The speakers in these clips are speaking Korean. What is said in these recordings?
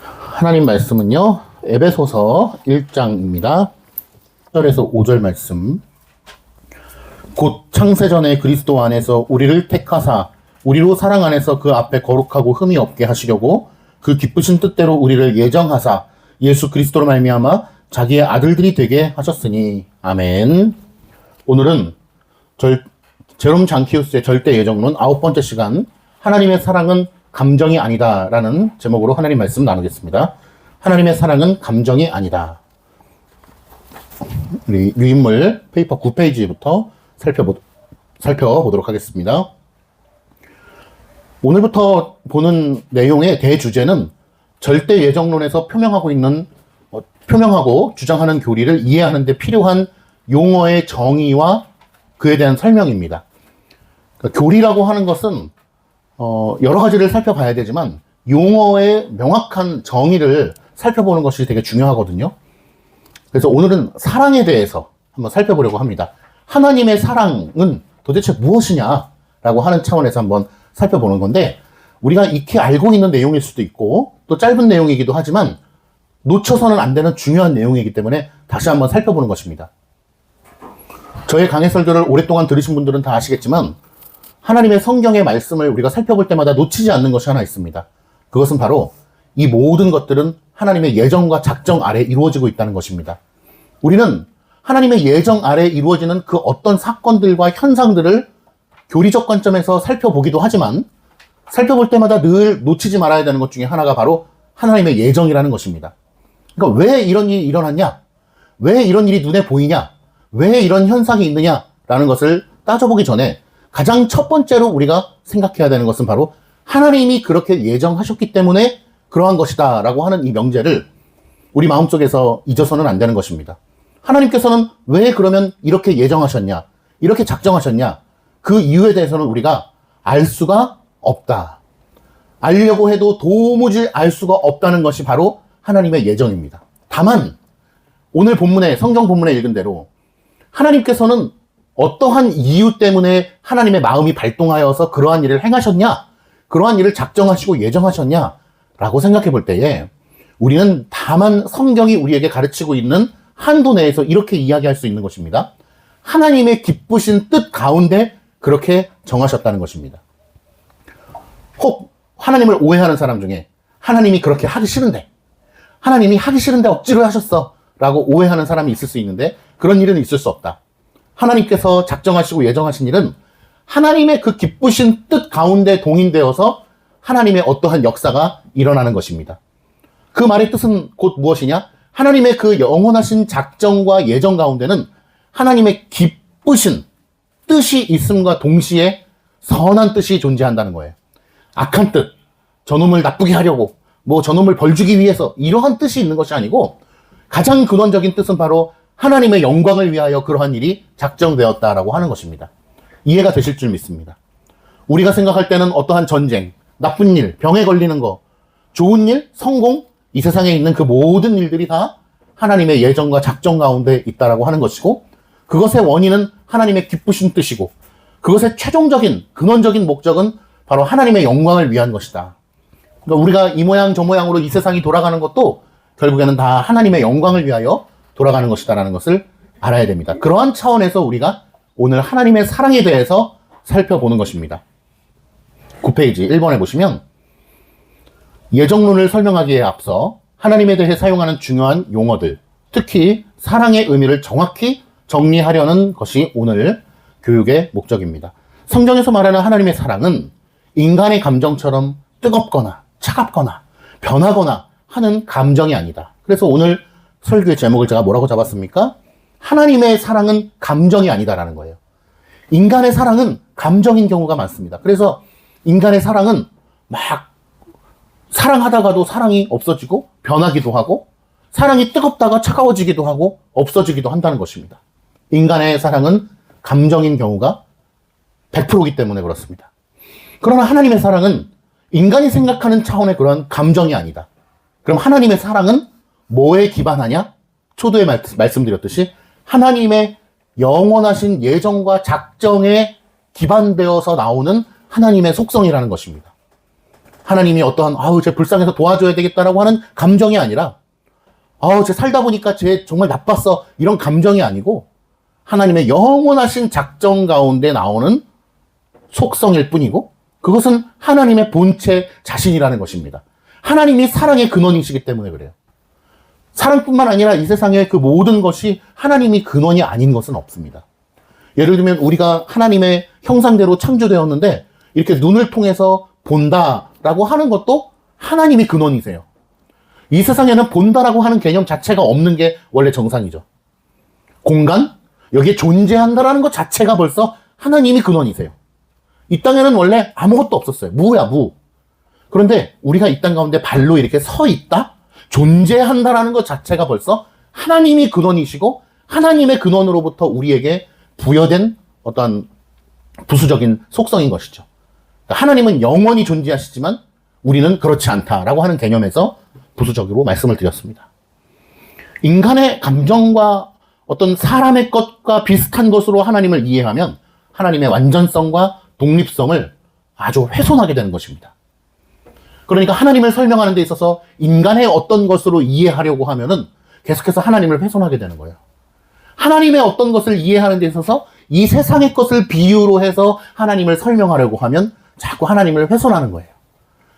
하나님 말씀은요, 에베소서 1장입니다. 1절에서 5절 말씀. 곧 창세전에 그리스도 안에서 우리를 택하사 우리로 사랑 안에서 그 앞에 거룩하고 흠이 없게 하시려고 그 기쁘신 뜻대로 우리를 예정하사 예수 그리스도로 말미암아 자기의 아들들이 되게 하셨으니. 아멘. 오늘은 제롬 장키우스의 절대 예정론 9번째 시간, 하나님의 사랑은 감정이 아니다 라는 제목으로 하나님 말씀 나누겠습니다. 하나님의 사랑은 감정이 아니다. 우리 유인물 페이퍼 9페이지부터 살펴보도록 하겠습니다. 오늘부터 보는 내용의 대주제는 절대 예정론에서 표명하고 주장하는 교리를 이해하는 데 필요한 용어의 정의와 그에 대한 설명입니다. 그러니까 교리라고 하는 것은 여러 가지를 살펴봐야 되지만 용어의 명확한 정의를 살펴보는 것이 되게 중요하거든요. 그래서 오늘은 사랑에 대해서 한번 살펴보려고 합니다. 하나님의 사랑은 도대체 무엇이냐라고 하는 차원에서 한번 살펴보는 건데, 우리가 익히 알고 있는 내용일 수도 있고 또 짧은 내용이기도 하지만 놓쳐서는 안 되는 중요한 내용이기 때문에 다시 한번 살펴보는 것입니다. 저의 강해 설교를 오랫동안 들으신 분들은 다 아시겠지만 하나님의 성경의 말씀을 우리가 살펴볼 때마다 놓치지 않는 것이 하나 있습니다. 그것은 바로 이 모든 것들은 하나님의 예정과 작정 아래 이루어지고 있다는 것입니다. 우리는 하나님의 예정 아래 이루어지는 그 어떤 사건들과 현상들을 교리적 관점에서 살펴보기도 하지만 살펴볼 때마다 늘 놓치지 말아야 되는 것 중에 하나가 바로 하나님의 예정이라는 것입니다. 그러니까 왜 이런 일이 일어났냐? 왜 이런 일이 눈에 보이냐? 왜 이런 현상이 있느냐라는 것을 따져보기 전에 가장 첫 번째로 우리가 생각해야 되는 것은 바로 하나님이 그렇게 예정하셨기 때문에 그러한 것이다 라고 하는 이 명제를 우리 마음속에서 잊어서는 안 되는 것입니다. 하나님께서는 왜 그러면 이렇게 예정하셨냐, 이렇게 작정하셨냐, 그 이유에 대해서는 우리가 알 수가 없다. 알려고 해도 도무지 알 수가 없다는 것이 바로 하나님의 예정입니다. 다만 오늘 성경 본문에 읽은 대로 하나님께서는 어떠한 이유 때문에 하나님의 마음이 발동하여서 그러한 일을 행하셨냐, 그러한 일을 작정하시고 예정하셨냐 라고 생각해 볼 때에 우리는 다만 성경이 우리에게 가르치고 있는 한도 내에서 이렇게 이야기할 수 있는 것입니다. 하나님의 기쁘신 뜻 가운데 그렇게 정하셨다는 것입니다. 혹 하나님을 오해하는 사람 중에 하나님이 그렇게 하기 싫은데, 하나님이 하기 싫은데 억지로 하셨어 라고 오해하는 사람이 있을 수 있는데, 그런 일은 있을 수 없다. 하나님께서 작정하시고 예정하신 일은 하나님의 그 기쁘신 뜻 가운데 동인되어서 하나님의 어떠한 역사가 일어나는 것입니다. 그 말의 뜻은 곧 무엇이냐? 하나님의 그 영원하신 작정과 예정 가운데는 하나님의 기쁘신 뜻이 있음과 동시에 선한 뜻이 존재한다는 거예요. 악한 뜻, 저놈을 나쁘게 하려고, 저놈을 벌주기 위해서 이러한 뜻이 있는 것이 아니고 가장 근원적인 뜻은 바로 하나님의 영광을 위하여 그러한 일이 작정되었다라고 하는 것입니다. 이해가 되실 줄 믿습니다. 우리가 생각할 때는 어떠한 전쟁, 나쁜 일, 병에 걸리는 거, 좋은 일, 성공, 이 세상에 있는 그 모든 일들이 다 하나님의 예정과 작정 가운데 있다라고 하는 것이고, 그것의 원인은 하나님의 기쁘신 뜻이고, 그것의 최종적인 근원적인 목적은 바로 하나님의 영광을 위한 것이다. 그러니까 우리가 이 모양 저 모양으로 이 세상이 돌아가는 것도 결국에는 다 하나님의 영광을 위하여 돌아가는 것이다라는 것을 알아야 됩니다. 그러한 차원에서 우리가 오늘 하나님의 사랑에 대해서 살펴보는 것입니다. 9페이지 1번에 보시면 예정론을 설명하기에 앞서 하나님에 대해 사용하는 중요한 용어들, 특히 사랑의 의미를 정확히 정리하려는 것이 오늘 교육의 목적입니다. 성경에서 말하는 하나님의 사랑은 인간의 감정처럼 뜨겁거나 차갑거나 변하거나 하는 감정이 아니다. 그래서 오늘 설교의 제목을 제가 뭐라고 잡았습니까? 하나님의 사랑은 감정이 아니다라는 거예요. 인간의 사랑은 감정인 경우가 많습니다. 그래서 인간의 사랑은 막 사랑하다가도 사랑이 없어지고 변하기도 하고, 사랑이 뜨겁다가 차가워지기도 하고 없어지기도 한다는 것입니다. 인간의 사랑은 감정인 경우가 100%이기 때문에 그렇습니다. 그러나 하나님의 사랑은 인간이 생각하는 차원의 그런 감정이 아니다. 그럼 하나님의 사랑은 뭐에 기반하냐? 초도에 말씀드렸듯이 하나님의 영원하신 예정과 작정에 기반되어서 나오는 하나님의 속성이라는 것입니다. 하나님이 어떠한 쟤 불쌍해서 도와줘야 되겠다라고 하는 감정이 아니라 쟤 살다 보니까 쟤 정말 나빴어 이런 감정이 아니고 하나님의 영원하신 작정 가운데 나오는 속성일 뿐이고 그것은 하나님의 본체 자신이라는 것입니다. 하나님이 사랑의 근원이시기 때문에 그래요. 사랑뿐만 아니라 이 세상의 그 모든 것이 하나님이 근원이 아닌 것은 없습니다. 예를 들면 우리가 하나님의 형상대로 창조되었는데 이렇게 눈을 통해서 본다라고 하는 것도 하나님이 근원이세요. 이 세상에는 본다라고 하는 개념 자체가 없는 게 원래 정상이죠. 공간, 여기에 존재한다라는 것 자체가 벌써 하나님이 근원이세요. 이 땅에는 원래 아무것도 없었어요. 무야, 무. 그런데 우리가 이 땅 가운데 발로 이렇게 서 있다? 존재한다라는 것 자체가 벌써 하나님이 근원이시고 하나님의 근원으로부터 우리에게 부여된 어떤 부수적인 속성인 것이죠. 하나님은 영원히 존재하시지만 우리는 그렇지 않다라고 하는 개념에서 부수적으로 말씀을 드렸습니다. 인간의 감정과 어떤 사람의 것과 비슷한 것으로 하나님을 이해하면 하나님의 완전성과 독립성을 아주 훼손하게 되는 것입니다. 그러니까 하나님을 설명하는 데 있어서 인간의 어떤 것으로 이해하려고 하면은 계속해서 하나님을 훼손하게 되는 거예요. 하나님의 어떤 것을 이해하는 데 있어서 이 세상의 것을 비유로 해서 하나님을 설명하려고 하면 자꾸 하나님을 훼손하는 거예요.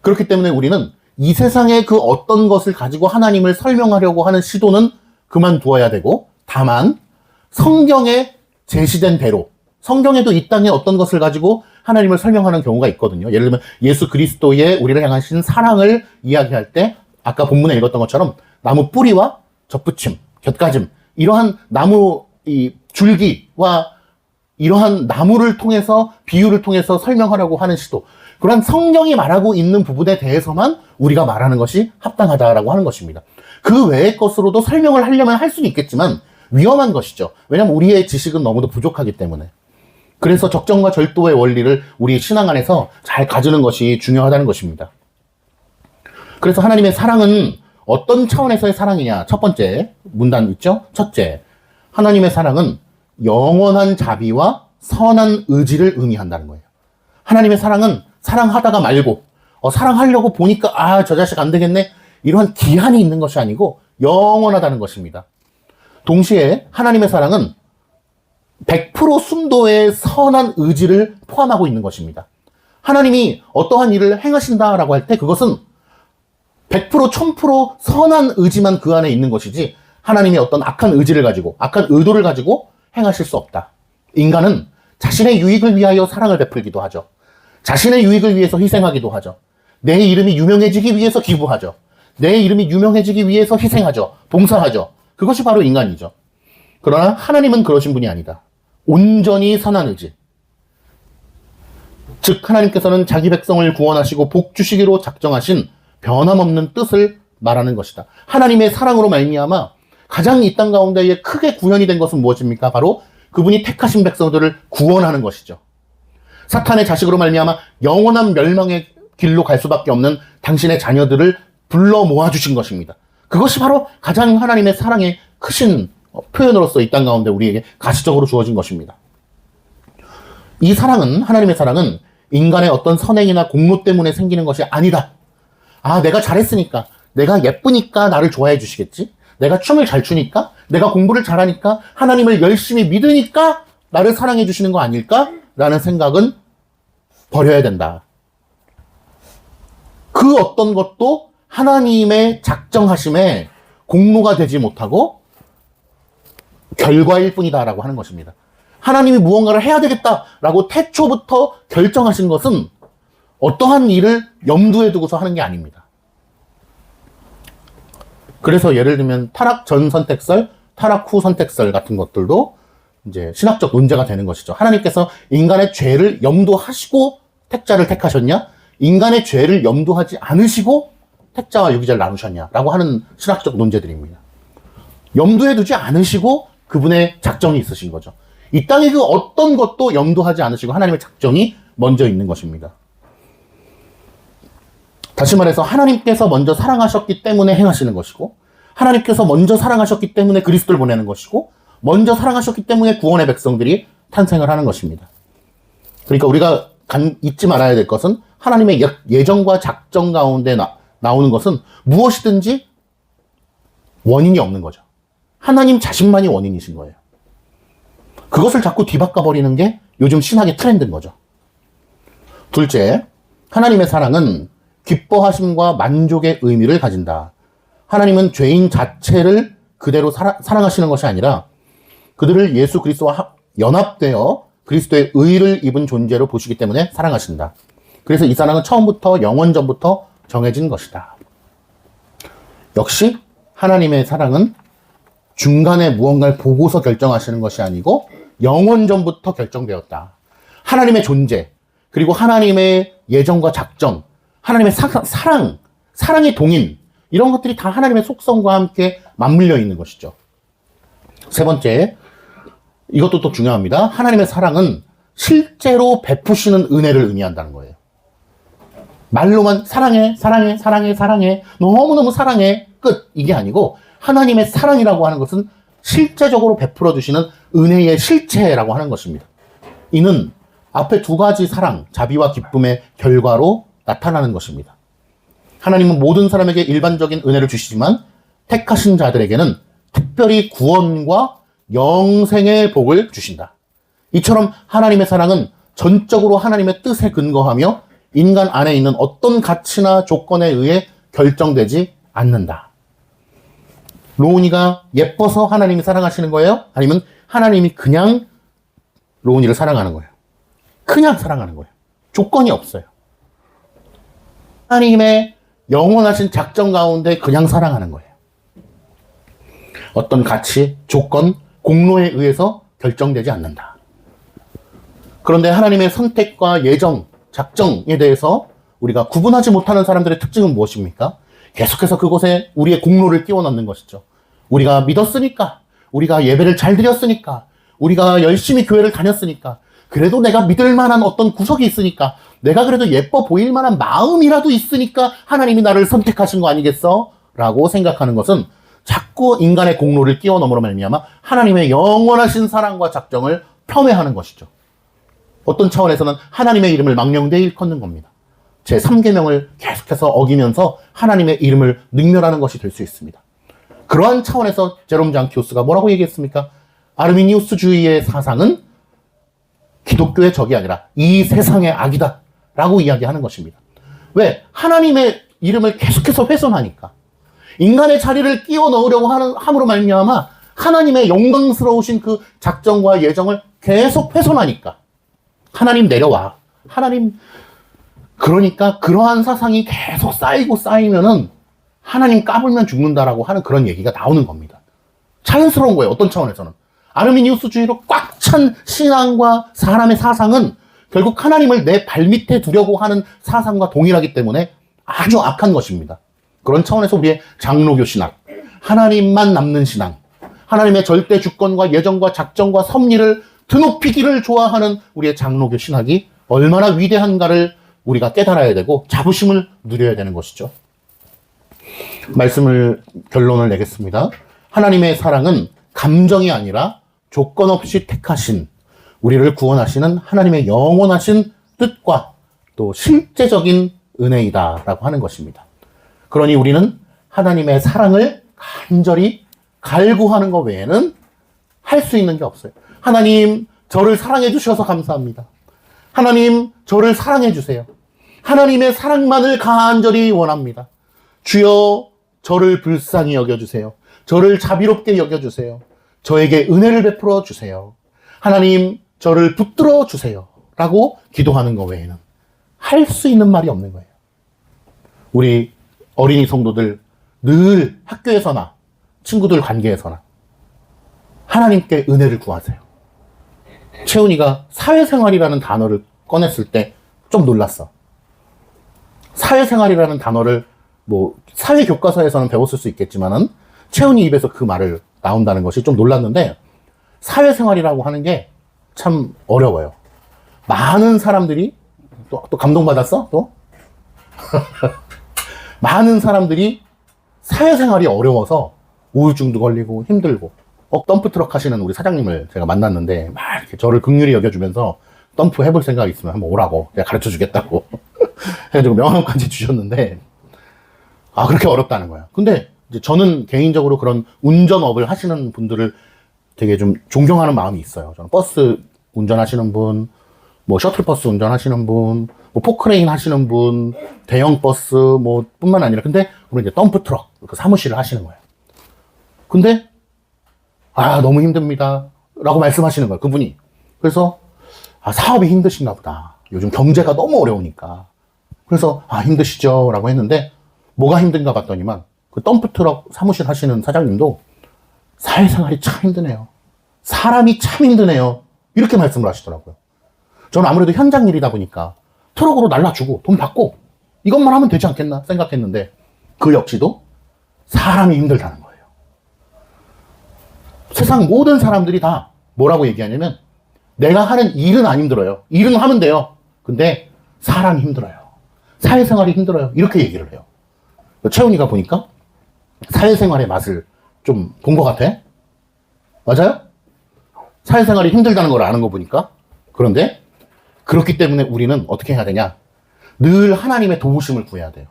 그렇기 때문에 우리는 이 세상의 그 어떤 것을 가지고 하나님을 설명하려고 하는 시도는 그만두어야 되고 다만 성경에 제시된 대로 성경에도 이 땅에 어떤 것을 가지고 하나님을 설명하는 경우가 있거든요. 예를 들면 예수 그리스도의 우리를 향하신 사랑을 이야기할 때 아까 본문에 읽었던 것처럼 나무 뿌리와 접붙임, 곁가짐 이러한 나무 이 줄기와 이러한 나무를 통해서 비유를 통해서 설명하려고 하는 시도 그런 성경이 말하고 있는 부분에 대해서만 우리가 말하는 것이 합당하다라고 하는 것입니다. 그 외의 것으로도 설명을 하려면 할 수는 있겠지만 위험한 것이죠. 왜냐하면 우리의 지식은 너무도 부족하기 때문에. 그래서 적정과 절도의 원리를 우리 신앙 안에서 잘 가지는 것이 중요하다는 것입니다. 그래서 하나님의 사랑은 어떤 차원에서의 사랑이냐? 첫 번째 문단 있죠? 첫째, 하나님의 사랑은 영원한 자비와 선한 의지를 의미한다는 거예요. 하나님의 사랑은 사랑하다가 말고 사랑하려고 보니까 저 자식 안 되겠네 이러한 기한이 있는 것이 아니고 영원하다는 것입니다. 동시에 하나님의 사랑은 100% 순도의 선한 의지를 포함하고 있는 것입니다. 하나님이 어떠한 일을 행하신다라고 할 때 그것은 100% 1000% 선한 의지만 그 안에 있는 것이지 하나님이 어떤 악한 의지를 가지고 악한 의도를 가지고 행하실 수 없다. 인간은 자신의 유익을 위하여 사랑을 베풀기도 하죠. 자신의 유익을 위해서 희생하기도 하죠. 내 이름이 유명해지기 위해서 기부하죠. 내 이름이 유명해지기 위해서 희생하죠. 봉사하죠. 그것이 바로 인간이죠. 그러나 하나님은 그러신 분이 아니다. 온전히 선한 의지. 즉 하나님께서는 자기 백성을 구원하시고 복 주시기로 작정하신 변함없는 뜻을 말하는 것이다. 하나님의 사랑으로 말미암아 가장 이 땅 가운데에 크게 구현이 된 것은 무엇입니까? 바로 그분이 택하신 백성들을 구원하는 것이죠. 사탄의 자식으로 말미암아 영원한 멸망의 길로 갈 수밖에 없는 당신의 자녀들을 불러 모아주신 것입니다. 그것이 바로 가장 하나님의 사랑의 크신 표현으로서 이 땅 가운데 우리에게 가시적으로 주어진 것입니다. 이 사랑은, 하나님의 사랑은 인간의 어떤 선행이나 공로 때문에 생기는 것이 아니다. 내가 잘했으니까, 내가 예쁘니까 나를 좋아해 주시겠지? 내가 춤을 잘 추니까, 내가 공부를 잘하니까, 하나님을 열심히 믿으니까 나를 사랑해 주시는 거 아닐까? 라는 생각은 버려야 된다. 그 어떤 것도 하나님의 작정하심에 공로가 되지 못하고 결과일 뿐이다라고 하는 것입니다. 하나님이 무언가를 해야 되겠다라고 태초부터 결정하신 것은 어떠한 일을 염두에 두고서 하는 게 아닙니다. 그래서 예를 들면 타락 전 선택설, 타락 후 선택설 같은 것들도 이제 신학적 논제가 되는 것이죠. 하나님께서 인간의 죄를 염두하시고 택자를 택하셨냐? 인간의 죄를 염두하지 않으시고 택자와 유기자를 나누셨냐라고 하는 신학적 논제들입니다. 염두에 두지 않으시고 그분의 작정이 있으신 거죠. 이 땅의 그 어떤 것도 염두하지 않으시고 하나님의 작정이 먼저 있는 것입니다. 다시 말해서 하나님께서 먼저 사랑하셨기 때문에 행하시는 것이고 하나님께서 먼저 사랑하셨기 때문에 그리스도를 보내는 것이고 먼저 사랑하셨기 때문에 구원의 백성들이 탄생을 하는 것입니다. 그러니까 우리가 잊지 말아야 될 것은 하나님의 예정과 작정 가운데 나오는 것은 무엇이든지 원인이 없는 거죠. 하나님 자신만이 원인이신 거예요. 그것을 자꾸 뒤바꿔 버리는 게 요즘 신학의 트렌드인 거죠. 둘째, 하나님의 사랑은 기뻐하심과 만족의 의미를 가진다. 하나님은 죄인 자체를 그대로 사랑하시는 것이 아니라 그들을 예수 그리스도와 연합되어 그리스도의 의를 입은 존재로 보시기 때문에 사랑하신다. 그래서 이 사랑은 처음부터 영원전부터 정해진 것이다. 역시 하나님의 사랑은 중간에 무언가를 보고서 결정하시는 것이 아니고 영원전부터 결정되었다. 하나님의 존재, 그리고 하나님의 예정과 작정, 하나님의 사랑의 동인, 이런 것들이 다 하나님의 속성과 함께 맞물려 있는 것이죠. 세 번째, 이것도 또 중요합니다. 하나님의 사랑은 실제로 베푸시는 은혜를 의미한다는 거예요. 말로만 사랑해, 사랑해, 사랑해, 사랑해, 너무너무 사랑해, 끝. 이게 아니고 하나님의 사랑이라고 하는 것은 실제적으로 베풀어 주시는 은혜의 실체라고 하는 것입니다. 이는 앞에 두 가지 사랑, 자비와 기쁨의 결과로 나타나는 것입니다. 하나님은 모든 사람에게 일반적인 은혜를 주시지만 택하신 자들에게는 특별히 구원과 영생의 복을 주신다. 이처럼 하나님의 사랑은 전적으로 하나님의 뜻에 근거하며 인간 안에 있는 어떤 가치나 조건에 의해 결정되지 않는다. 로운이가 예뻐서 하나님이 사랑하시는 거예요? 아니면 하나님이 그냥 로운이를 사랑하는 거예요? 그냥 사랑하는 거예요. 조건이 없어요. 하나님의 영원하신 작정 가운데 그냥 사랑하는 거예요. 어떤 가치, 조건, 공로에 의해서 결정되지 않는다. 그런데 하나님의 선택과 예정, 작정에 대해서 우리가 구분하지 못하는 사람들의 특징은 무엇입니까? 계속해서 그곳에 우리의 공로를 끼워 넣는 것이죠. 우리가 믿었으니까, 우리가 예배를 잘 드렸으니까, 우리가 열심히 교회를 다녔으니까, 그래도 내가 믿을 만한 어떤 구석이 있으니까, 내가 그래도 예뻐 보일 만한 마음이라도 있으니까 하나님이 나를 선택하신 거 아니겠어? 라고 생각하는 것은 자꾸 인간의 공로를 끼워 넣음으로 말미암아 하나님의 영원하신 사랑과 작정을 폄훼하는 것이죠. 어떤 차원에서는 하나님의 이름을 망령되이 일컫는 겁니다. 제 3계명을 계속해서 어기면서 하나님의 이름을 능멸하는 것이 될 수 있습니다. 그러한 차원에서 제롬 장키오스가 뭐라고 얘기했습니까? 아르미니우스주의의 사상은 기독교의 적이 아니라 이 세상의 악이다 라고 이야기하는 것입니다. 왜? 하나님의 이름을 계속해서 훼손하니까. 인간의 자리를 끼워 넣으려고 함으로 말미암아 하나님의 영광스러우신 그 작정과 예정을 계속 훼손하니까. 하나님 내려와. 하나님. 그러니까 그러한 사상이 계속 쌓이고 쌓이면은 하나님 까불면 죽는다라고 하는 그런 얘기가 나오는 겁니다. 자연스러운 거예요. 어떤 차원에서는. 아르미니우스주의로 꽉 찬 신앙과 사람의 사상은 결국 하나님을 내 발밑에 두려고 하는 사상과 동일하기 때문에 아주 악한 것입니다. 그런 차원에서 우리의 장로교 신학, 하나님만 남는 신앙, 하나님의 절대 주권과 예정과 작정과 섭리를 드높이기를 좋아하는 우리의 장로교 신학이 얼마나 위대한가를 우리가 깨달아야 되고 자부심을 누려야 되는 것이죠. 결론을 내겠습니다. 하나님의 사랑은 감정이 아니라 조건 없이 택하신, 우리를 구원하시는 하나님의 영원하신 뜻과 또 실제적인 은혜이다라고 하는 것입니다. 그러니 우리는 하나님의 사랑을 간절히 갈구하는 것 외에는 할 수 있는 게 없어요. 하나님, 저를 사랑해 주셔서 감사합니다. 하나님, 저를 사랑해 주세요. 하나님의 사랑만을 간절히 원합니다. 주여, 저를 불쌍히 여겨주세요. 저를 자비롭게 여겨주세요. 저에게 은혜를 베풀어 주세요. 하나님, 저를 붙들어 주세요. 라고 기도하는 것 외에는 할 수 있는 말이 없는 거예요. 우리 어린이 성도들 늘 학교에서나 친구들 관계에서나 하나님께 은혜를 구하세요. 채훈이가 사회생활이라는 단어를 꺼냈을 때 좀 놀랐어. 사회생활이라는 단어를 사회교과서에서는 배웠을 수 있겠지만은 채훈이 입에서 그 말을 나온다는 것이 좀 놀랐는데, 사회생활이라고 하는 게 참 어려워요. 많은 사람들이 또 감동받았어? 또? 많은 사람들이 사회생활이 어려워서 우울증도 걸리고 힘들고, 덤프트럭 하시는 우리 사장님을 제가 만났는데 막 이렇게 저를 긍휼히 여겨주면서 덤프 해볼 생각 있으면 한번 오라고 내가 가르쳐 주겠다고 해가지고 명함까지 주셨는데, 아, 그렇게 어렵다는 거야. 근데 이제 저는 개인적으로 그런 운전업을 하시는 분들을 되게 좀 존경하는 마음이 있어요. 저는 버스 운전하시는 분, 뭐 셔틀버스 운전하시는 분, 뭐 포크레인 하시는 분, 대형 버스 뭐 뿐만 아니라, 근데 우리 이제 덤프트럭 그 사무실을 하시는 거예요. 근데 아, 너무 힘듭니다 라고 말씀하시는 거예요, 그분이. 그래서 아, 사업이 힘드신가 보다. 요즘 경제가 너무 어려우니까. 그래서 아, 힘드시죠 라고 했는데, 뭐가 힘든가 봤더니만 그 덤프트럭 사무실 하시는 사장님도 사회생활이 참 힘드네요. 사람이 참 힘드네요. 이렇게 말씀을 하시더라고요. 저는 아무래도 현장 일이다 보니까 트럭으로 날라주고 돈 받고 이것만 하면 되지 않겠나 생각했는데, 그 역시도 사람이 힘들다는 거예요. 세상 모든 사람들이 다 뭐라고 얘기하냐면, 내가 하는 일은 안 힘들어요. 일은 하면 돼요. 근데 사람이 힘들어요. 사회생활이 힘들어요. 이렇게 얘기를 해요. 채훈이가 보니까 사회생활의 맛을 좀 본 것 같아. 맞아요? 사회생활이 힘들다는 걸 아는 거 보니까. 그런데 그렇기 때문에 우리는 어떻게 해야 되냐? 늘 하나님의 도우심을 구해야 돼요.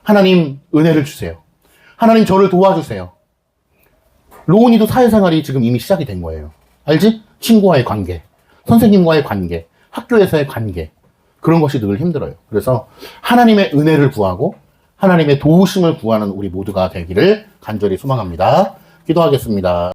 하나님 은혜를 주세요. 하나님 저를 도와주세요. 로운이도 사회생활이 지금 이미 시작이 된 거예요. 알지? 친구와의 관계, 선생님과의 관계, 학교에서의 관계, 그런 것이 늘 힘들어요. 그래서 하나님의 은혜를 구하고 하나님의 도우심을 구하는 우리 모두가 되기를 간절히 소망합니다. 기도하겠습니다.